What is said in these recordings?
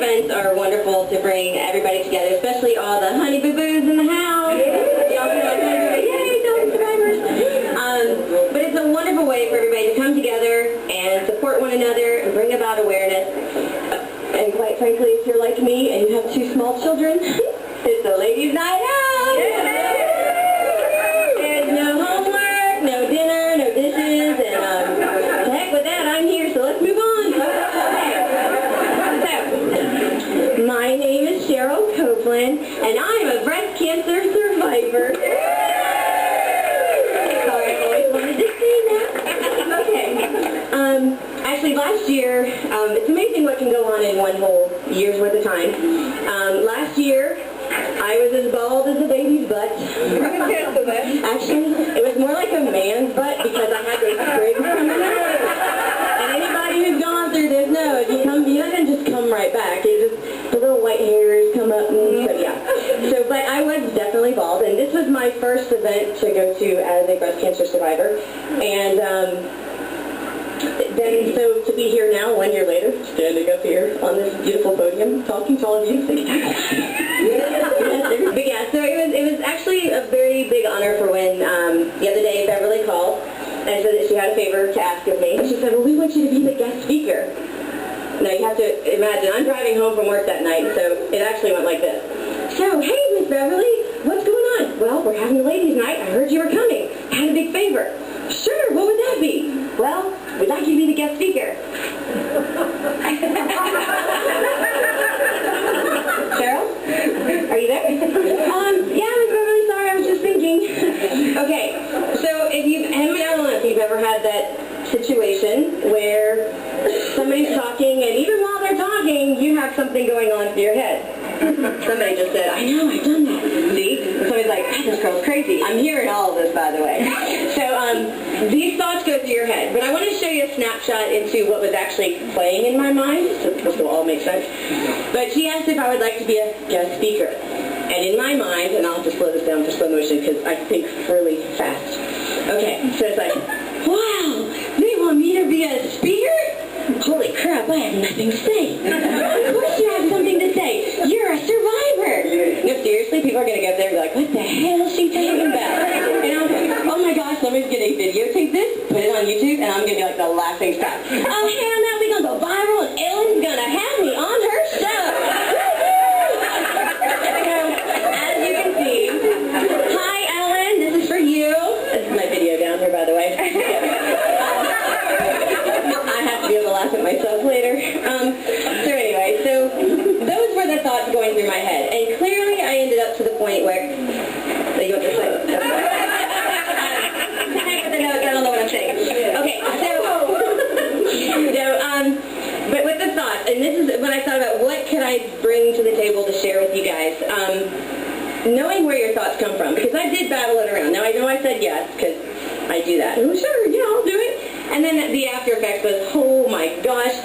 events are wonderful to bring everybody together, especially all the honey boo-boos in the house. Y'all feel like honey boo-boos? Yay, don't survivors. But it's a wonderful way for everybody to come together and support one another and bring about awareness. And quite frankly, if you're like me and you have 2 small children, it's a ladies' night out. There's no homework, no dinner, no dishes, and heck with that, I'm here, so let's move on. So, my name is Cheryl Copeland, and I'm a breast cancer survivor. Sorry, I've always wanted to say that. Okay. Actually, last year, it's amazing what can go on in one whole year's worth of time. Last year, I was as bald as a baby's butt. Actually, it was more like a man's butt because I had those sprigs coming out. And anybody who's gone through this knows, you doesn't just come right back. It just, the little white hairs come up, and so yeah. So, but I was definitely bald, and this was my first event to go to as a breast cancer survivor. And then, so to be here now, 1 year later, standing up here on this beautiful podium, talking to all of you. But yeah, so it was actually a very big honor for when the other day Beverly called and said that she had a favor to ask of me. She said, well, we want you to be the guest speaker. Now you have to imagine, I'm driving home from work that night, so it actually went like this. So, hey, Miss Beverly, what's going on? Well, we're having a ladies' night. I heard you were coming. I had a big favor. Sure, what would that be? Well, we'd like you to be the guest speaker. Cheryl? Are you there? Yeah, Miss Beverly, sorry, I was just thinking. Okay, so I don't know if you've ever had that situation where somebody's talking, and even while they're talking, you have something going on through your head. Somebody just said, I know, I've done that. See? Somebody's like, God, this girl's crazy. I'm hearing all of this, by the way. So these thoughts go through your head. But I want to show you a snapshot into what was actually playing in my mind, so this will all make sense. But she asked if I would like to be a guest speaker. And in my mind, and I'll just slow this down for slow motion because I think really fast. Okay, so it's like, wow, they want me to be a speaker? Holy crap, I have nothing to say. Of course you have something to say. You're a survivor. No, seriously, people are going to get there and be like, what the hell is she talking about? You know, oh my gosh, somebody's going to videotape this, put it on YouTube, and I'm going to be like the laughing stock. Oh, hell no, we're going to go viral, and Ellen's going to have me on her show. As you can see, hi, Ellen, this is for you. This is my video down here, by the way. Be able to laugh at myself later. So anyway, so those were the thoughts going through my head, and clearly I ended up to the point where you want to say, I don't know what I'm saying. Okay, so but with the thoughts, and this is when I thought about what could I bring to the table to share with you guys. Knowing where your thoughts come from, because I did battle it around. Now I know I said yes because I do that. Oh, sure, yeah, I'll do it. And then the after effects was, oh my gosh,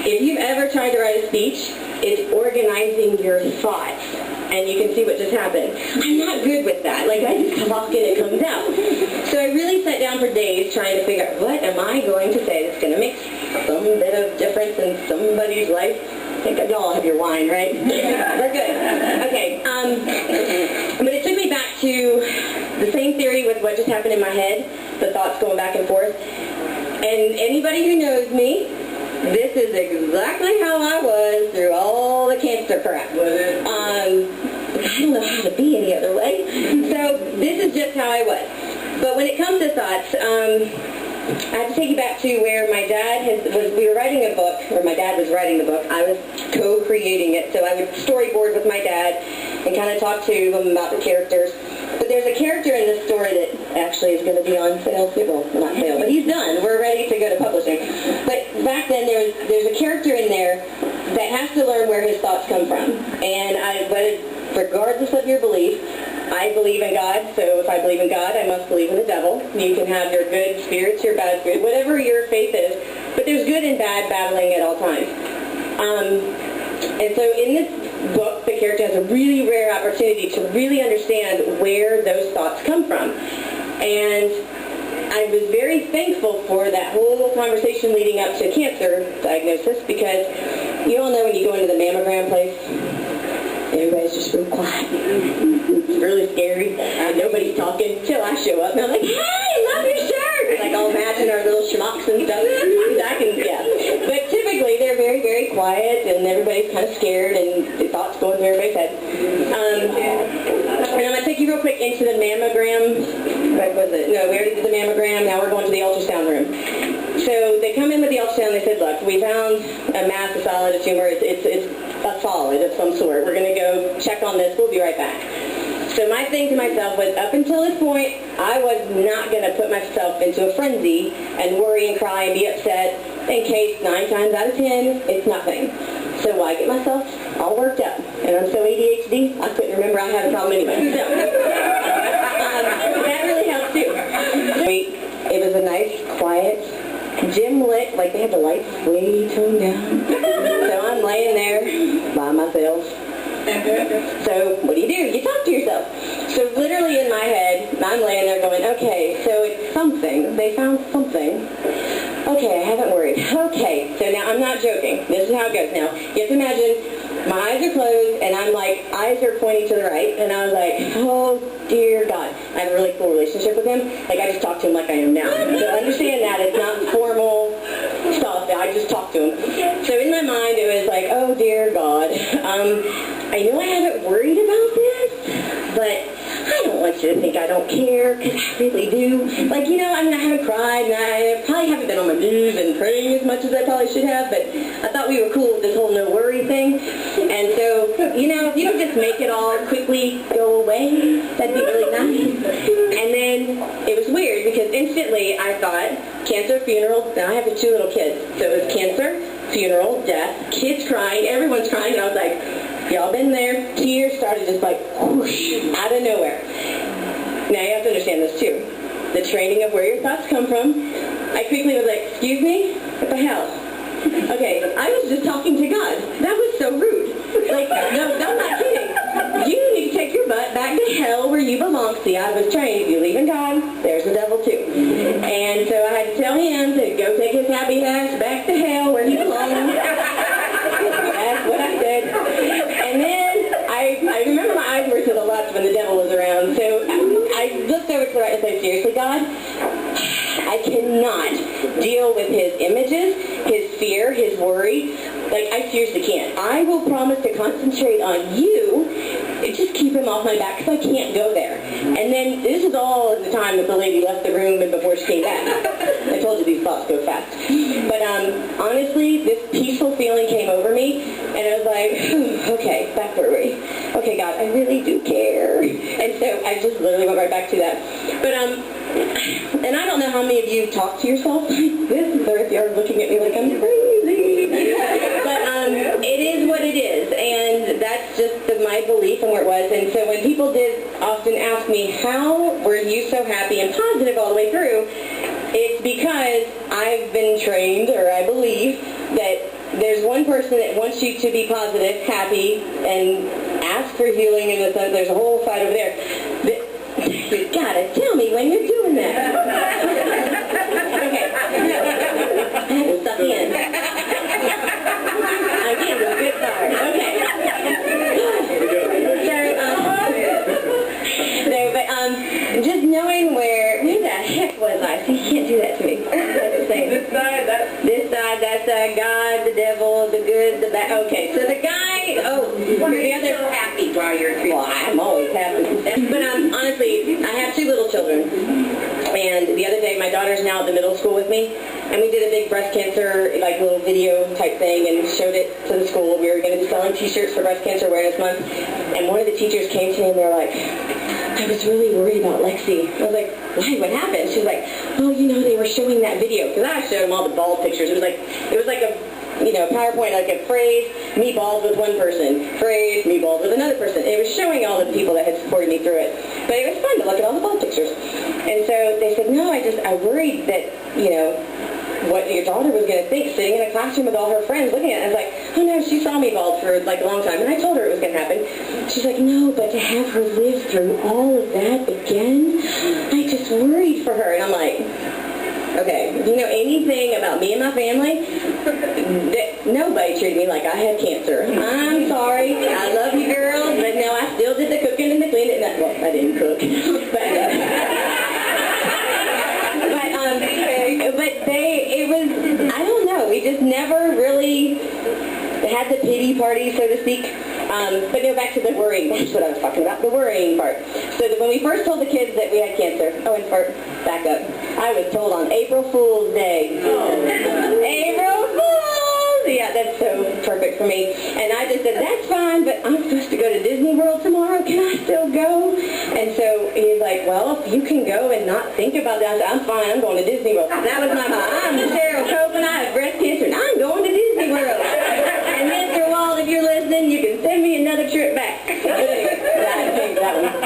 if you've ever tried to write a speech, it's organizing your thoughts. And you can see what just happened. I'm not good with that. Like, I just talk and it comes out. So I really sat down for days trying to figure out, what am I going to say that's going to make some bit of difference in somebody's life? I think y'all have your wine, right? We're good. Okay. But it took me back to the same theory with what just happened in my head, the thoughts going back and forth. And anybody who knows me, this is exactly how I was through all the cancer crap. I don't know how to be any other way. So this is just how I was. But when it comes to thoughts, I have to take you back to where my dad we were writing a book, or my dad was writing the book. I was co-creating it, so I would storyboard with my dad and kind of talk to him about the characters. But there's a character in this story that actually is going to be on sale, well, not sale, but he's done. We're ready to go to publishing. But back then, there's a character in there that has to learn where his thoughts come from. And regardless of your belief, I believe in God, so if I believe in God, I must believe in the devil. You can have your good spirits, your bad spirits, whatever your faith is, but there's good and bad battling at all times. And so in this book, the character has a really rare opportunity to really understand where those thoughts come from. And I was very thankful for that whole conversation leading up to cancer diagnosis, because you all know when you go into the mammogram It's really scary. Nobody's talking till I show up, and I'm like, hey, love your shirt! Like, I'll matching our little schmucks and stuff. But typically, they're very, very quiet, and everybody's kind of scared, and the thoughts going through everybody's head. And I'm going to take you real quick into the mammogram. What was it? No, we already did the mammogram. Now we're going to the ultrasound room. So they come in with the ultrasound. They said, look, we found a mass, a solid, a tumor. It's a solid of some sort. We're going to go check on this. We'll be right back. So my thing to myself was, up until this point, I was not going to put myself into a frenzy and worry and cry and be upset in case 9 times out of 10, it's nothing. So why get myself all worked up? And I'm so ADHD, I couldn't remember I had a problem anyway. So, that really helped too. It was a nice, quiet, dim lit, like they had the lights way toned down. So I'm laying there by myself. So what do? You talk to yourself. So literally in my head, I'm laying there going, okay, so it's something. They found something. Okay, I haven't worried. Okay, so now I'm not joking. This is how it goes now. You have to imagine my eyes are closed and I'm like, eyes are pointing to the right, and I was like, oh dear God. I have a really cool relationship with him. Like, I just talk to him like I am now. So understand that it's not formal stuff. I just talk to him. So in my mind it was like, oh dear God. I know I haven't worried about this, but I don't want you to think I don't care, because I really do. Like, you know, I mean, I haven't cried, and I probably haven't been on my knees and praying as much as I probably should have, but I thought we were cool with this whole no worry thing. And so, you know, if you could just make it all quickly go away, that'd be really nice. And then it was weird, because instantly I thought, cancer, funeral. Now I have the 2 little kids, so it was cancer, funeral, death, kids crying, everyone's crying, and I was like, y'all been there. Tears started just like whoosh, out of nowhere. Now you have to understand this too. The training of where your thoughts come from. I quickly was like, excuse me? What the hell? Okay, I was just talking to God. That was so rude. Like, no, I'm not kidding. You need to take your butt back to hell where you belong. See, I was trained, if you believe in God, there's the devil too. And so I had to tell him to go take his happy ass back to hell where he belongs. That's what I said. And then I remember my eyes were to the left when the devil was around. So I looked over to the right and said, seriously, God, I cannot deal with his images, his fear, his worry. Like, I seriously can't. I will promise to concentrate on you and just keep him off my back, because I can't go there. And then this is all at the time that the lady left the room and before she came back. I told you these thoughts go fast. But honestly, this peaceful feeling came over me, and I was like, okay, back where we? Okay, God, I really do care. And so I just literally went right back to that. But and I don't know how many of you talk to yourself like this, or if you're looking at me like I'm crazy. But it is what it is, and that's just my belief and where it was. And so when people did often ask me, how were you so happy and positive all the way through, it's because I've been trained, or I believe, that there's one person that wants you to be positive, happy, and ask for healing, and there's a whole side over there. You gotta tell me when you're doing that. Okay. I had to suck in. Again, with a good start. Okay. So, just knowing where the heck was I? See, you can't do that to me. That's the same. This side, that side, God, the devil, the good, the bad. Okay, so the guy, the other happy while you're treating. Well, I'm always happy. But honestly, I have 2 little children. And the other day, my daughter's now at the middle school with me, and we did a big breast cancer, like, little video type thing, and showed it to the school. We were going to be selling t-shirts for Breast Cancer Awareness Month, and one of the teachers came to me, and they're like, I was really worried about Lexi. I was like, why? What happened? She's like, oh, you know, they were showing that video, because I showed them all the bald pictures. It was like a, you know, PowerPoint, like a phrase, me bald with one person, phrase, me bald with another person. It was showing all the people that had supported me through it. But it was fun to look at all the bald pictures. And so they said, no, I worried that, you know, what your daughter was going to think sitting in a classroom with all her friends looking at it. I was like, oh no, she saw me bald for like a long time, and I told her it was going to happen. She's like, no, but to have her live through all of that again, I just worried for her. And I'm like, okay, if you know anything about me and my family, nobody treated me like I had cancer. I'm sorry, I love you girls, but no, I still did the pity party, so to speak. But no, back to the worrying. That's what I was talking about, the worrying part. So that when we first told the kids that we had cancer, back up, I was told on April Fool's Day. April Fool's! Yeah, that's so perfect for me. And I just said, that's fine, but I'm supposed to go to Disney World tomorrow. Can I still go? And so he's like, well, if you can go and not think about that, I said, I'm fine, I'm going to Disney World. That was my mom. I'm Cheryl Copeland, I have breast cancer, and I'm going to Disney World. And Mr. Wald, if you're listening, you can send me another trip back. But anyway, I think that one.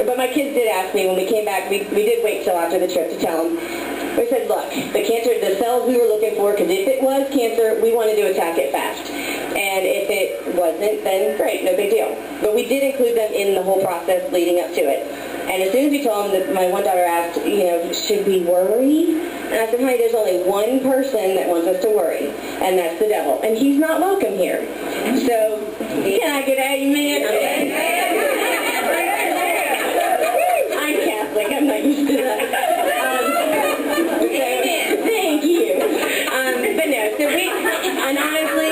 But my kids did ask me when we came back, we did wait till after the trip to tell them. We said, look, the cells we were looking for, because if it was cancer, we wanted to attack it fast. And if it wasn't, then great, no big deal. But we did include them in the whole process leading up to it. And as soon as we told them, that my one daughter asked, should we worry? And I said, honey, there's only one person that wants us to worry, and that's the devil. And he's not welcome here. So, can I get an amen? I'm Catholic. I'm not used to that. Thank you. But no, and honestly,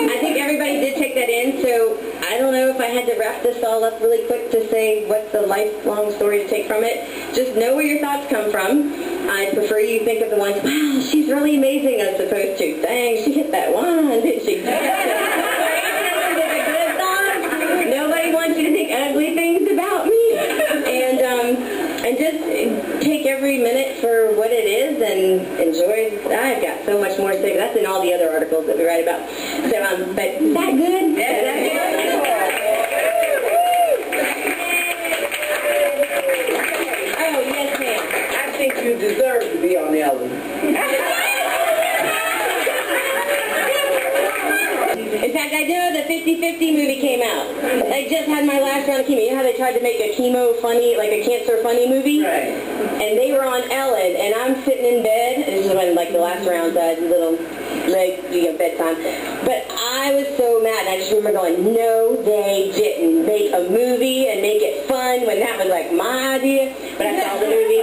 I think everybody did take that in, so I don't know if I had to wrap this all up really quick to say what's the lifelong story to take from it. Just know where your thoughts come from. I prefer you think of the ones, wow, she's really amazing, as opposed to, dang, she hit that one, didn't she? Nobody wants you to think ugly things about me. And just take every minute for what it is and enjoy. I've got so much more to say. That's in all the other articles that we write about. So, but is that good? Yeah, that's good. Oh, yes, ma'am. I think you deserve to be on Ellen. In fact, I know the 50-50 movie came out. I just had my last round of chemo. You know how they tried to make a chemo funny, like a cancer funny movie? Right. And they were on Ellen, and I'm sitting in bed. This is when, like, the last round, I had a little bedtime. But I was so mad, and I just remember going, no, they didn't make a movie and make it fun when that was, like, my idea. But I saw the movie.